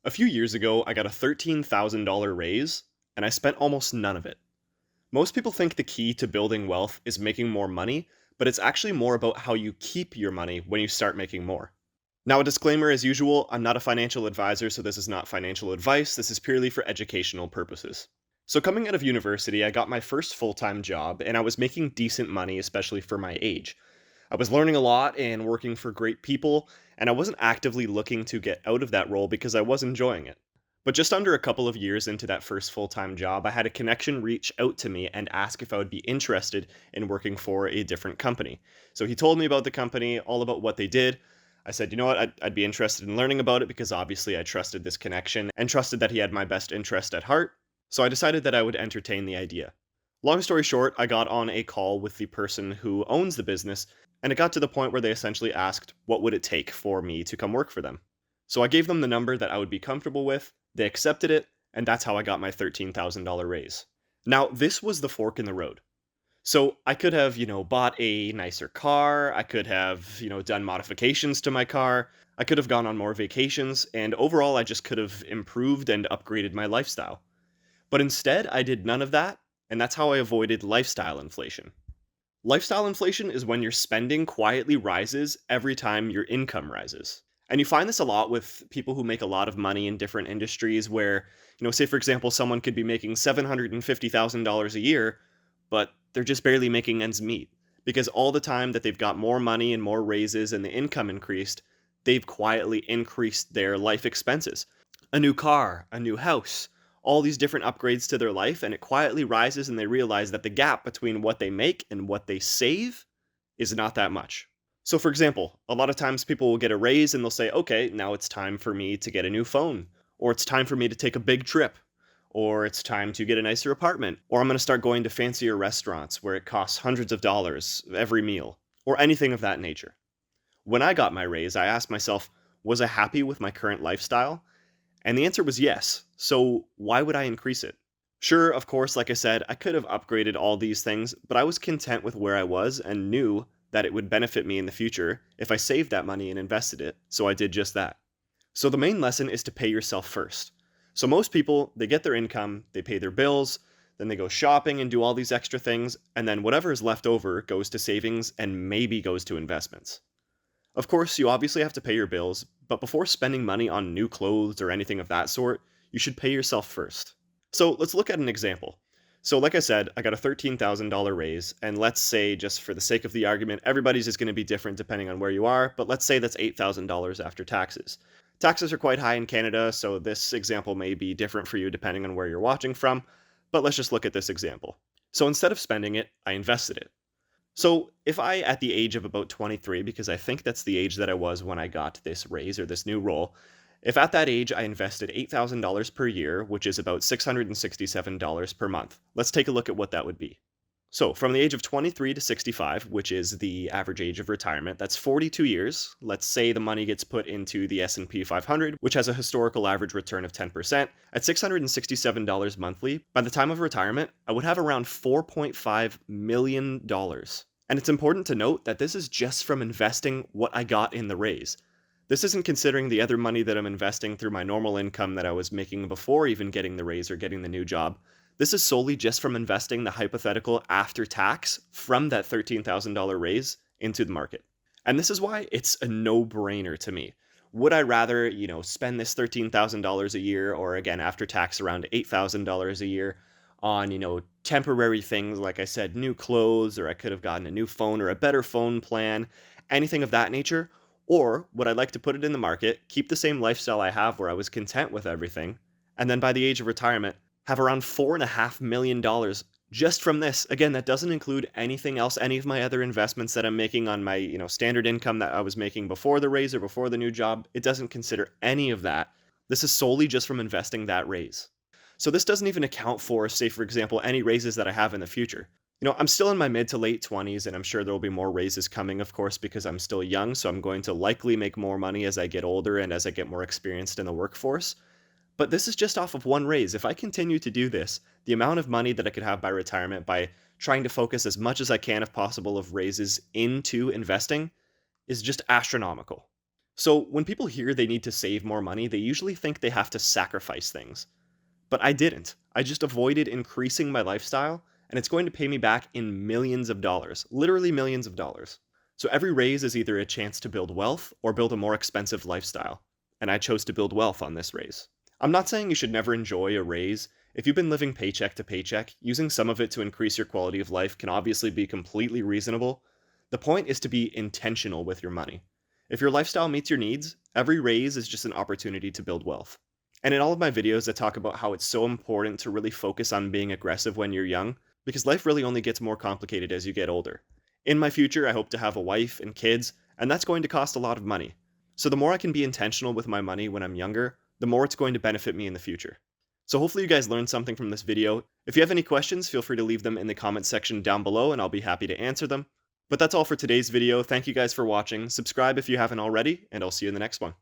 A few years ago, I got a $13,000 raise, and I spent almost none of it. Most people think the key to building wealth is making more money, but it's actually more about how you keep your money when you start making more. Now, a disclaimer as usual, I'm not a financial advisor, so this is not financial advice. This is purely for educational purposes. So, coming out of university, I got my first full time job, and I was making decent money, especially for my age. I was learning a lot and working for great people, and I wasn't actively looking to get out of that role because I was enjoying it. But just under a couple of years into that first full time job, I had a connection reach out to me and ask if I would be interested in working for a different company. So he told me about the company, all about what they did. I said, you know what, I'd be interested in learning about it because obviously I trusted this connection and trusted that he had my best interest at heart. So I decided that I would entertain the idea. Long story short, I got on a call with the person who owns the business, and it got to the point where they essentially asked what would it take for me to come work for them. So I gave them the number that I would be comfortable with, they accepted it, and that's how I got my $13,000 raise. Now, this was the fork in the road. So I could have, bought a nicer car, I could have, done modifications to my car, I could have gone on more vacations, and overall I just could have improved and upgraded my lifestyle. But instead, I did none of that, and that's how I avoided lifestyle inflation. Lifestyle inflation is when your spending quietly rises every time your income rises. And you find this a lot with people who make a lot of money in different industries where, say for example, someone could be making $750,000 a year, but they're just barely making ends meet. Because all the time that they've got more money and more raises and the income increased, they've quietly increased their life expenses. A new car, a new house, all these different upgrades to their life, and it quietly rises and they realize that the gap between what they make and what they save is not that much. So, for example, a lot of times people will get a raise and they'll say, okay, now it's time for me to get a new phone, or it's time for me to take a big trip, or it's time to get a nicer apartment, or I'm going to start going to fancier restaurants where it costs hundreds of dollars every meal, or anything of that nature. When I got my raise, I asked myself, was I happy with my current lifestyle? And the answer was yes. So why would I increase it? Sure, of course, like I said, I could have upgraded all these things, but I was content with where I was and knew that it would benefit me in the future if I saved that money and invested it. So I did just that. So the main lesson is to pay yourself first. So most people, they get their income, they pay their bills, then they go shopping and do all these extra things, and then whatever is left over goes to savings and maybe goes to investments. Of course, you obviously have to pay your bills, but before spending money on new clothes or anything of that sort, you should pay yourself first. So let's look at an example. So, like I said, I got a $13,000 raise, and let's say, just for the sake of the argument, everybody's is going to be different depending on where you are, but let's say that's $8,000 after taxes. Taxes are quite high in Canada, so this example may be different for you depending on where you're watching from, but let's just look at this example. So instead of spending it, I invested it. So, if I, at the age of about 23, because I think that's the age that I was when I got this raise or this new role, if at that age I invested $8,000 per year, which is about $667 per month, let's take a look at what that would be. So, from the age of 23 to 65, which is the average age of retirement, that's 42 years. Let's say the money gets put into the S&P 500, which has a historical average return of 10%. At $667 monthly, by the time of retirement, I would have around $4.5 million. And it's important to note that this is just from investing what I got in the raise. This isn't considering the other money that I'm investing through my normal income that I was making before even getting the raise or getting the new job. This is solely just from investing the hypothetical after tax from that $13,000 raise into the market. And this is why it's a no-brainer to me. Would I rather, spend this $13,000 a year or again after tax around $8,000 a year on, temporary things like I said, new clothes, or I could have gotten a new phone or a better phone plan, anything of that nature? Or would I like to put it in the market, keep the same lifestyle I have where I was content with everything, and then by the age of retirement, have around $4.5 million just from this? Again, that doesn't include anything else, any of my other investments that I'm making on my, standard income that I was making before the raise or before the new job. It doesn't consider any of that. This is solely just from investing that raise. So this doesn't even account for, say, for example, any raises that I have in the future. I'm still in my mid to late 20s, and I'm sure there will be more raises coming, of course, because I'm still young, so I'm going to likely make more money as I get older and as I get more experienced in the workforce. But this is just off of one raise. If I continue to do this, the amount of money that I could have by retirement by trying to focus as much as I can, if possible, of raises into investing is just astronomical. So, when people hear they need to save more money, they usually think they have to sacrifice things. But I didn't. I just avoided increasing my lifestyle, and it's going to pay me back in millions of dollars, literally millions of dollars. So every raise is either a chance to build wealth or build a more expensive lifestyle, and I chose to build wealth on this raise. I'm not saying you should never enjoy a raise. If you've been living paycheck to paycheck, using some of it to increase your quality of life can obviously be completely reasonable. The point is to be intentional with your money. If your lifestyle meets your needs, every raise is just an opportunity to build wealth. And in all of my videos, I talk about how it's so important to really focus on being aggressive when you're young, because life really only gets more complicated as you get older. In my future, I hope to have a wife and kids, and that's going to cost a lot of money. So the more I can be intentional with my money when I'm younger, the more it's going to benefit me in the future. So hopefully you guys learned something from this video. If you have any questions, feel free to leave them in the comment section down below and I'll be happy to answer them. But that's all for today's video. Thank you guys for watching. Subscribe if you haven't already, and I'll see you in the next one.